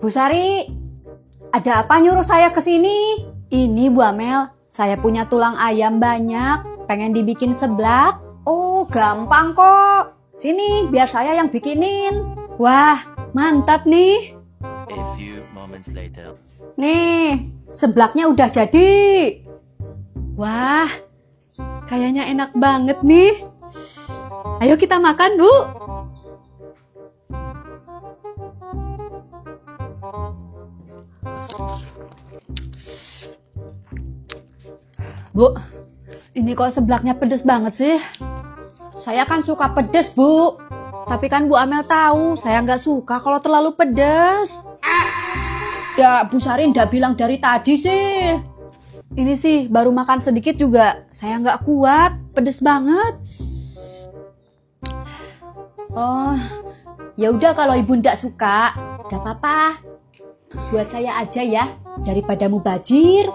Bu Sari, ada apa nyuruh saya ke sini? Ini Bu Amel, saya punya tulang ayam banyak, pengen dibikin seblak. Oh, gampang kok. Sini, biar saya yang bikinin. Wah, mantap nih. A few moments later. Nih, seblaknya udah jadi. Wah, kayaknya enak banget nih. Ayo kita makan, Bu. Bu, ini kok seblaknya pedes banget sih? Saya kan suka pedes, Bu. Tapi kan Bu Amel tahu, saya nggak suka kalau terlalu pedes. Ya, Bu Sari nggak bilang dari tadi sih. Ini sih, baru makan sedikit juga saya nggak kuat, pedes banget. Oh, ya udah kalau Ibu nggak suka, nggak apa-apa. Buat saya aja ya, daripada mubazir.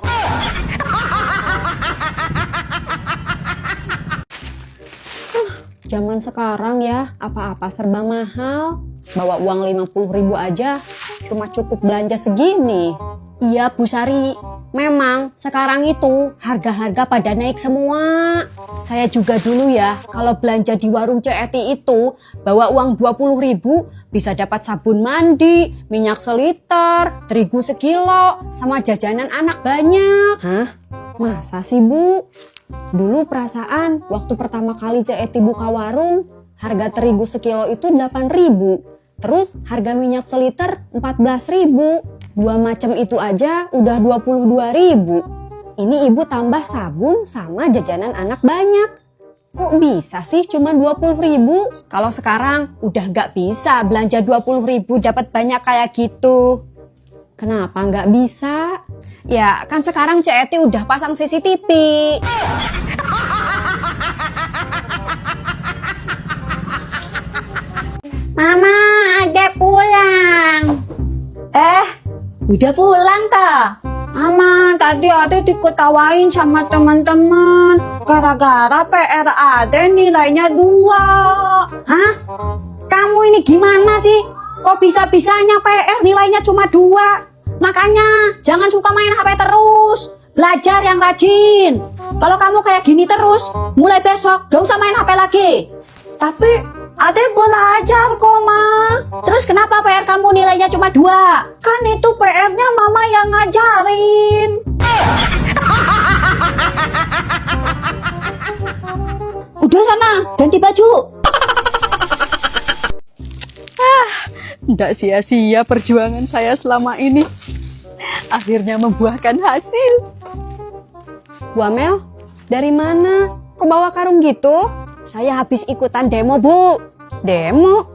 Zaman sekarang ya, apa-apa serba mahal. Bawa uang 50.000 aja, cuma cukup belanja segini. Iya Bu Sari, memang sekarang itu harga-harga pada naik semua. Saya juga dulu ya, kalau belanja di warung CET itu, bawa uang 20.000, bisa dapat sabun mandi, minyak seliter, terigu sekilo, sama jajanan anak banyak. Hah? Masa sih Bu? Dulu perasaan waktu pertama kali CET buka warung, harga terigu sekilo itu 8.000. Terus harga minyak seliter 14.000. Dua macam itu aja udah 22.000. Ini Ibu tambah sabun sama jajanan anak banyak. Kok bisa sih cuma 20.000? Kalau sekarang udah nggak bisa belanja 20.000 dapat banyak kayak gitu. Kenapa nggak bisa? Ya kan sekarang CET udah pasang CCTV. Mama, Adek pulang. Udah pulang ta? Mama, tadi Adek diketawain sama teman-teman. Gara-gara PR Adek nilainya 2. Hah? Kamu ini gimana sih? Kok bisa-bisanya PR nilainya cuma 2? Makanya jangan suka main HP terus. Belajar yang rajin. Kalau kamu kayak gini terus, mulai besok gak usah main HP lagi. Tapi Adek belajar kok, Ma. Terus kenapa PR kamu nilainya cuma 2? Kan itu PR-nya Mama yang ngajarin. Udah sana, ganti baju. Nggak sia-sia perjuangan saya selama ini. Akhirnya membuahkan hasil. Bu Amel, dari mana? Kok bawa karung gitu? Saya habis ikutan demo, Bu. Demo?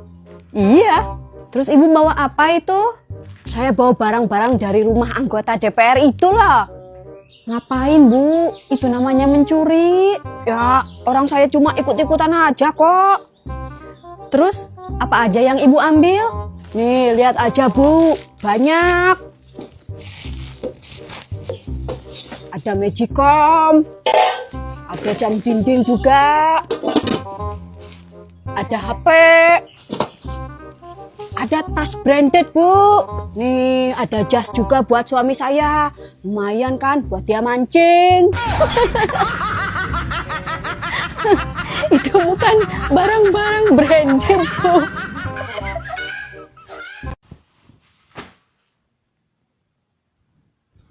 Iya. Terus Ibu bawa apa itu? Saya bawa barang-barang dari rumah anggota DPR itulah. Ngapain, Bu? Itu namanya mencuri. Ya, orang saya cuma ikut-ikutan aja kok. Terus, apa aja yang Ibu ambil? Nih, lihat aja, Bu. Banyak. Ada Magicom. Ada jam dinding juga. Ada HP. Ada tas branded, Bu. Nih, ada jas juga buat suami saya. Lumayan kan buat dia mancing. Itu bukan barang-barang branded, Bu.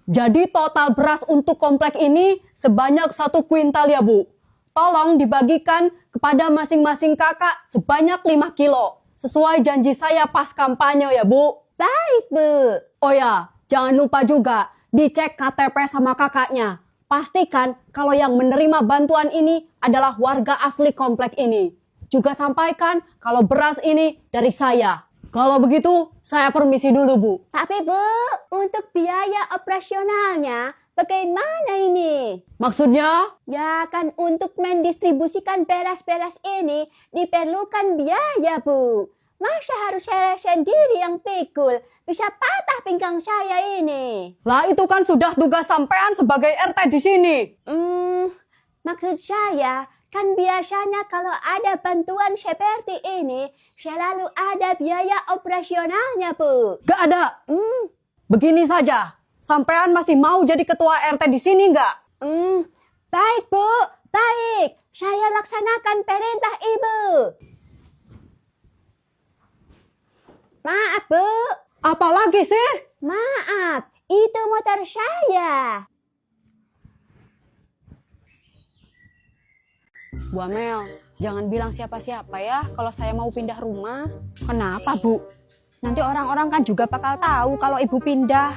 Jadi total beras untuk komplek ini sebanyak 1 kuintal ya, Bu. Tolong dibagikan kepada masing-masing kakak sebanyak 5 kilo. Sesuai janji saya pas kampanye ya, Bu. Baik, Bu. Oh ya, jangan lupa juga dicek KTP sama kakaknya. Pastikan kalau yang menerima bantuan ini adalah warga asli komplek ini. Juga sampaikan kalau beras ini dari saya. Kalau begitu, saya permisi dulu, Bu. Tapi, Bu, untuk biaya operasionalnya bagaimana ini? Maksudnya? Ya, kan untuk mendistribusikan beras-beras ini diperlukan biaya, Bu. Masa harus saya sendiri yang pikul? Bisa patah pinggang saya ini. Lah, itu kan sudah tugas sampean sebagai RT di sini. Maksud saya, Kan biasanya kalau ada bantuan seperti ini, selalu ada biaya operasionalnya, Bu. Gak ada. Begini saja. Sampean masih mau jadi ketua RT di sini nggak? Baik, Bu. Baik. Saya laksanakan perintah Ibu. Maaf, Bu. Apa lagi sih? Maaf, itu motor saya. Bu Amel, jangan bilang siapa-siapa ya kalau saya mau pindah rumah. Kenapa, Bu? Nanti orang-orang kan juga bakal tahu kalau Ibu pindah.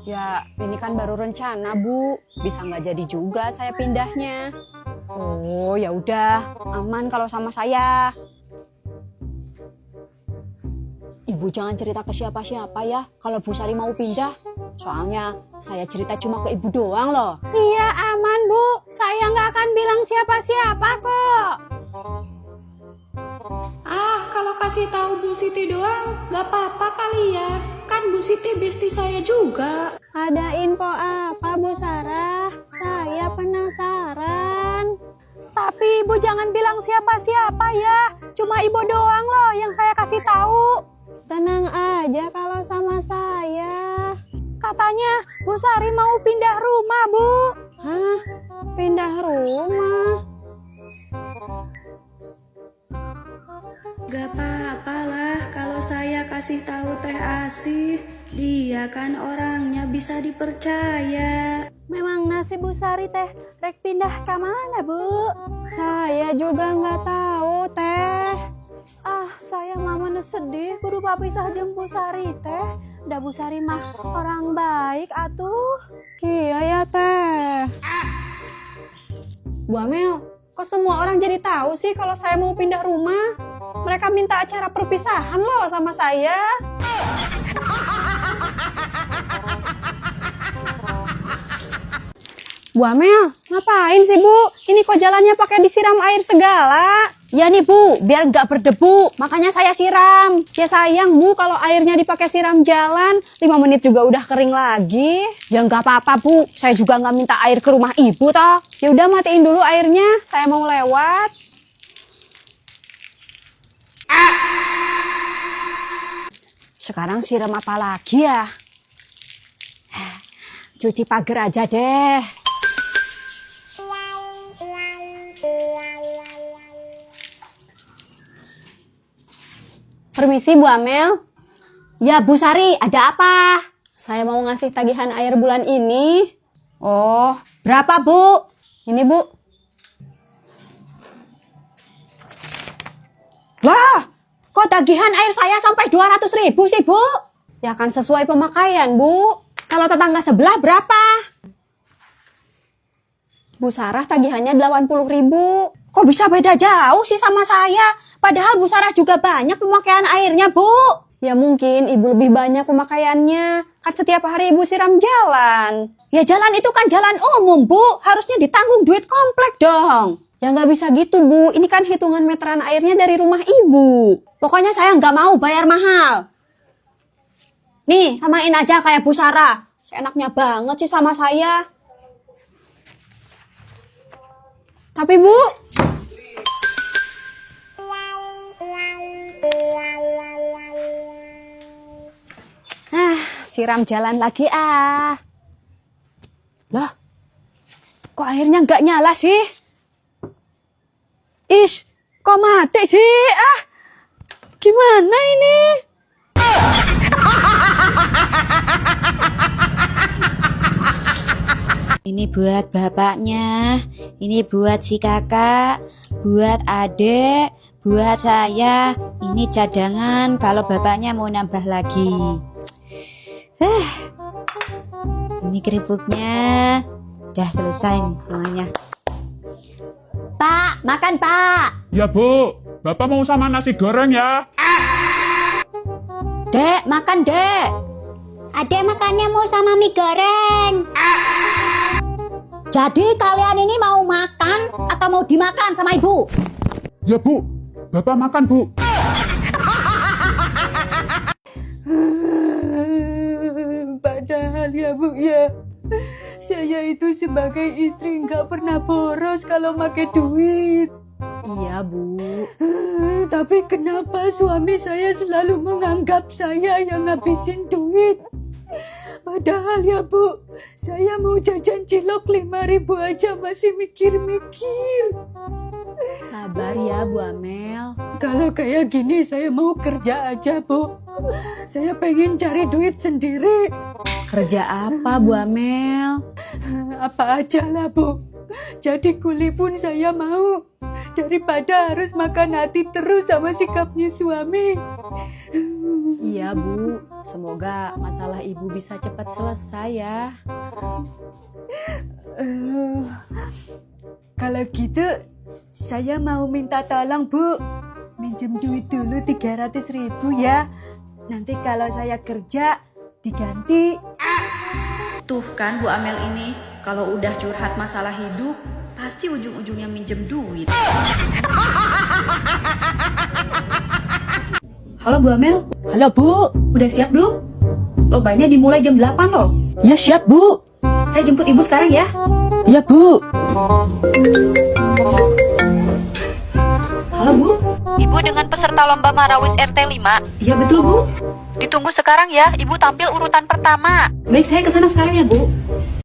Ya, ini kan baru rencana, Bu. Bisa nggak jadi juga saya pindahnya. Oh, ya udah, aman kalau sama saya. Ibu jangan cerita ke siapa-siapa ya kalau Bu Sari mau pindah. Soalnya saya cerita cuma ke Ibu doang loh. Iya, aman, Bu. Saya nggak akan bilang siapa-siapa kok. Kalau kasih tahu Bu Siti doang, gak apa-apa kali ya. Kan Bu Siti besti saya juga. Ada info apa, Bu Sarah? Saya penasaran. Tapi Ibu jangan bilang siapa-siapa ya. Cuma Ibu doang loh yang saya kasih tahu. Tenang aja kalau sama saya. Katanya Bu Sari mau pindah rumah, Bu. Hah? Pindah rumah? Gak apa-apa lah kalau saya kasih tahu Teh Asih. Dia kan orangnya bisa dipercaya. Memang nasib Bu Sari teh rek pindah ke mana, Bu? Saya juga nggak tahu, Teh. Saya mama sedih kudu papisah jeung Bu Sari teh. Da Bu Sari mah orang baik atuh. Iya ya, Teh. Bu Amel, kok semua orang jadi tahu sih kalau saya mau pindah rumah? Mereka minta acara perpisahan loh sama saya. Bu Amel, ngapain sih Bu? Ini kok jalannya pakai disiram air segala? Ya nih Bu, biar nggak berdebu, makanya saya siram. Ya sayang Bu, kalau airnya dipakai siram jalan, 5 menit juga udah kering lagi. Ya nggak apa-apa Bu, saya juga nggak minta air ke rumah Ibu toh. Ya udah matiin dulu airnya, saya mau lewat. Sekarang siram apa lagi ya? Cuci pagar aja deh. Permisi Bu Amel. Ya Bu Sari, ada apa? Saya mau ngasih tagihan air bulan ini. Oh, berapa Bu? Ini Bu. Wah, kok tagihan air saya sampai 200.000 sih Bu? Ya kan sesuai pemakaian Bu. Kalau tetangga sebelah berapa? Bu Sarah tagihannya 80.000. Kok bisa beda jauh sih sama saya? Padahal Bu Sarah juga banyak pemakaian airnya, Bu. Ya mungkin Ibu lebih banyak pemakaiannya. Kan setiap hari Ibu siram jalan. Ya jalan itu kan jalan umum, Bu. Harusnya ditanggung duit komplek dong. Ya nggak bisa gitu Bu. Ini kan hitungan meteran airnya dari rumah Ibu. Pokoknya saya nggak mau bayar mahal. Nih, samain aja kayak Bu Sarah. Seenaknya banget sih sama saya. Tapi Bu, siram jalan lagi ah. Loh, kok airnya nggak nyala sih? Ish, kok mati sih? Gimana ini? Ini buat bapaknya, ini buat si kakak, buat adek, buat saya. Ini cadangan kalau bapaknya mau nambah lagi. Ini keripuknya. Udah selesai nih semuanya. Pak, makan Pak. Ya Bu, Bapak mau sama nasi goreng ya? Dek, makan Dek. Adek makannya mau sama mie goreng. Jadi kalian ini mau makan atau mau dimakan sama Ibu? Ya Bu, Bapak makan Bu. Padahal ya Bu ya, Saya itu sebagai istri nggak pernah boros kalau pakai duit. Iya, Bu. Tapi kenapa suami saya selalu menganggap saya yang ngabisin duit? Padahal ya Bu, saya mau jajan cilok 5.000 aja masih mikir-mikir. Sabar ya, Bu Amel. Kalau kayak gini saya mau kerja aja Bu. Saya pengen cari duit sendiri. Kerja apa, Bu Amel? Apa aja lah Bu. Jadi kuli pun saya mau. Daripada harus makan hati terus sama sikapnya suami. Iya, Bu. Semoga masalah Ibu bisa cepat selesai ya. Kalau gitu saya mau minta tolong Bu. Minjem duit dulu 300.000 ya. Nanti kalau saya kerja diganti. Tuh kan Bu Amel ini, kalau udah curhat masalah hidup, pasti ujung-ujungnya minjem duit. Halo Bu Amel, Halo Bu. udah siap belum? Lombanya dimulai jam 8 loh. Ya siap Bu. Saya jemput Ibu sekarang ya. Ya Bu. Halo Bu. Ibu dengan peserta lomba Marawis RT 5. Iya betul Bu. Ditunggu sekarang ya, Ibu tampil urutan pertama. Baik, saya kesana sekarang ya Bu.